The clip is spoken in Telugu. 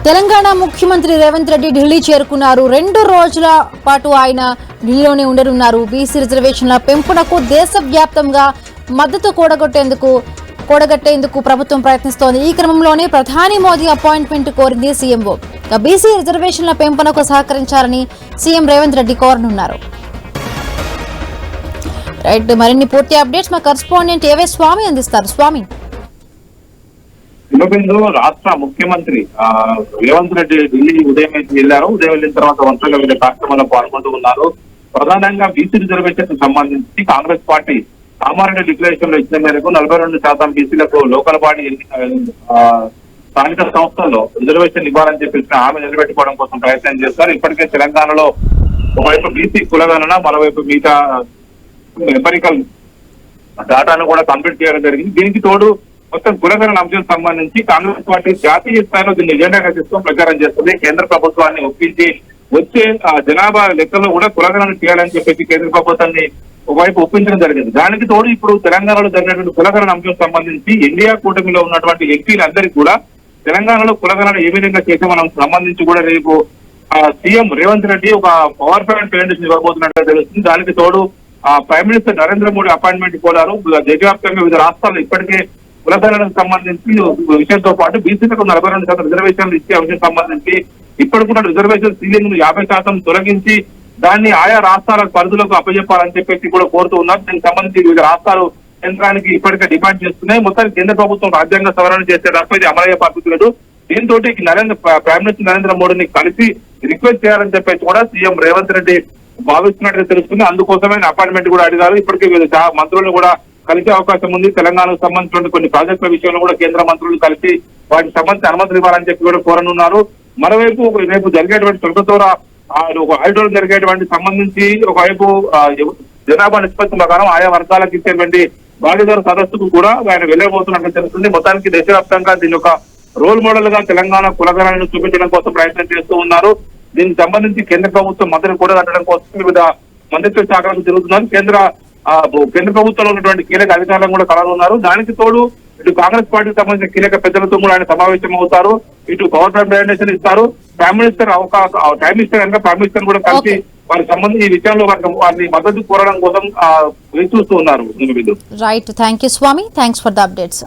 తెలంగాణ ముఖ్యమంత్రి రేవంత్ రెడ్డి ఢిల్లీ చేరుకున్నారు. 2 రోజుల పాటు ఆయన ఢిల్లీలోనే ఉండనున్నారు. బీసీ రిజర్వేషన్ల పెంపునకు దేశవ్యాప్తంగా మద్దతు కూడగట్టేందుకు ప్రభుత్వం ప్రయత్నిస్తోంది. ఈ క్రమంలోనే ప్రధాని మోదీ అపాయింట్మెంట్ కోరింది సీఎంఓ. బీసీ రిజర్వేషన్ల పెంపునకు సహకరించాలని సీఎం రేవంత్ రెడ్డి కోరనున్నారు. రైట్, మరిన్ని పూర్తి అప్డేట్స్ మా కరెస్పాండెంట్ ఏవే స్వామి అందిస్తారు. స్వామి, రాష్ట్ర ముఖ్యమంత్రి రేవంత్ రెడ్డి ఢిల్లీ ఉదయం వెళ్లారు. ఉదయం వెళ్ళిన తర్వాత వరుసగా వివిధ కార్యక్రమాల్లో పాల్గొంటూ ఉన్నారు. ప్రధానంగా బీసీ రిజర్వేషన్ కు సంబంధించి కాంగ్రెస్ పార్టీ సామాన్య డిక్లరేషన్ లో ఇచ్చిన మేరకు 42% బీసీలకు లోకల్ బాడీ స్థానిక సంస్థల్లో రిజర్వేషన్ ఇవ్వాలని చెప్పేసి ఆమె నిలబెట్టుకోవడం కోసం ప్రయత్నం చేస్తారు. ఇప్పటికే తెలంగాణలో ఒకవైపు బీసీ కులగణన, మరోవైపు మిగతా ఎంపరికల్ డాటాను కూడా కంప్లీట్ చేయడం జరిగింది. దీనికి తోడు మొత్తం కులగణన అంశం సంబంధించి కాంగ్రెస్ పార్టీ జాతీయ స్థాయిలో దీన్ని ఎజెండాగా తీసుకొని ప్రచారం చేస్తుంది. కేంద్ర ప్రభుత్వాన్ని ఒప్పించి వచ్చే జనాభా లెక్కల్లో కూడా కులగణన చేయాలని చెప్పేసి కేంద్ర ప్రభుత్వాన్ని ఒకవైపు ఒప్పించడం జరిగింది. దానికి తోడు ఇప్పుడు తెలంగాణలో జరిగినటువంటి కులగణన అంశం సంబంధించి ఇండియా కూటమిలో ఉన్నటువంటి ఎంపీలందరికీ కూడా తెలంగాణలో కులగణన ఏ విధంగా చేసే మనం సంబంధించి కూడా రేపు సీఎం రేవంత్ రెడ్డి ఒక పవర్ పాయింట్ ప్రెజెంటేషన్ ఇవ్వబోతున్నట్టుగా తెలుస్తుంది. దానికి తోడు prime minister Narendra Modi appointment కోరారు. దేశవ్యాప్తంగా వివిధ రాష్ట్రాల్లో ఇప్పటికే కులగణనకు సంబంధించి విషయంతో పాటు బీసీలకు 42% రిజర్వేషన్లు ఇచ్చే అంశం సంబంధించి ఇప్పటికున్న రిజర్వేషన్ సీలింగ్ ను 50% తొలగించి దాన్ని ఆయా రాష్ట్రాల పరిధులకు అప్పచెప్పాలని చెప్పేసి కూడా కోరుతూ ఉన్నారు. దీనికి సంబంధించి వివిధ రాష్ట్రాలు కేంద్రానికి ఇప్పటికే డిమాండ్ చేస్తున్నాయి. మొత్తానికి కేంద్ర ప్రభుత్వం రాజ్యాంగ సవరణ చేసే తప్ప ఇది అమలయ్యే పరిస్థితి లేదు. దీంతో ప్రైమ్ మినిస్టర్ నరేంద్ర మోడీని కలిసి రిక్వెస్ట్ చేయాలని చెప్పేసి కూడా సీఎం రేవంత్ రెడ్డి భావిస్తున్నట్టుగా తెలుస్తుంది. అందుకోసమే అపాయింట్మెంట్ కూడా అడిగారు. ఇప్పటికే వివిధ మంత్రులను కూడా కలిసే అవకాశం ఉంది. తెలంగాణకు సంబంధించిన కొన్ని ప్రాజెక్టుల విషయంలో కూడా కేంద్ర మంత్రులు కలిసి వాటికి సంబంధించి అనుమతులు ఇవ్వాలని చెప్పి కూడా కోరనున్నారు. మరోవైపు రేపు జరిగేటువంటి తొలకతోర హైడ్రోలు జరిగేటువంటి సంబంధించి ఒకవైపు జనాభా నిష్పత్తి ప్రకారం ఆయా వర్గాలకు ఇచ్చేటువంటి బాధ్యతల సదస్సుకు కూడా ఆయన వెళ్ళబోతున్నట్టు తెలుస్తుంది. మొత్తానికి దేశవ్యాప్తంగా దీని ఒక రోల్ మోడల్ గా తెలంగాణ కులగణనను చూపించడం కోసం ప్రయత్నం చేస్తూ ఉన్నారు. దీనికి సంబంధించి కేంద్ర ప్రభుత్వం మద్దతు కూడా కట్టడం కోసం వివిధ మంత్రిత్వ శాఖలకు తిరుగుతున్నారు. కేంద్ర ప్రభుత్వంలో ఉన్నటువంటి కీలక అధికారులను కూడా కలగనున్నారు. దానికి తోడు ఇటు కాంగ్రెస్ పార్టీకి సంబంధించిన కీలక పెద్దలతో కూడా ఆయన సమావేశం అవుతారు. ఇటు పవర్ పాయింట్ ప్రెజెంటేషన్ ఇస్తారు. ప్రైమ్ మినిస్టర్ ప్రైమ్ మినిస్టర్ కూడా కలిసి వారికి సంబంధించి ఈ విషయంలో వారిని మద్దతు కోరడం కోసం వేచి చూస్తూ ఉన్నారు. Right, thank you Swami, thanks for the updates.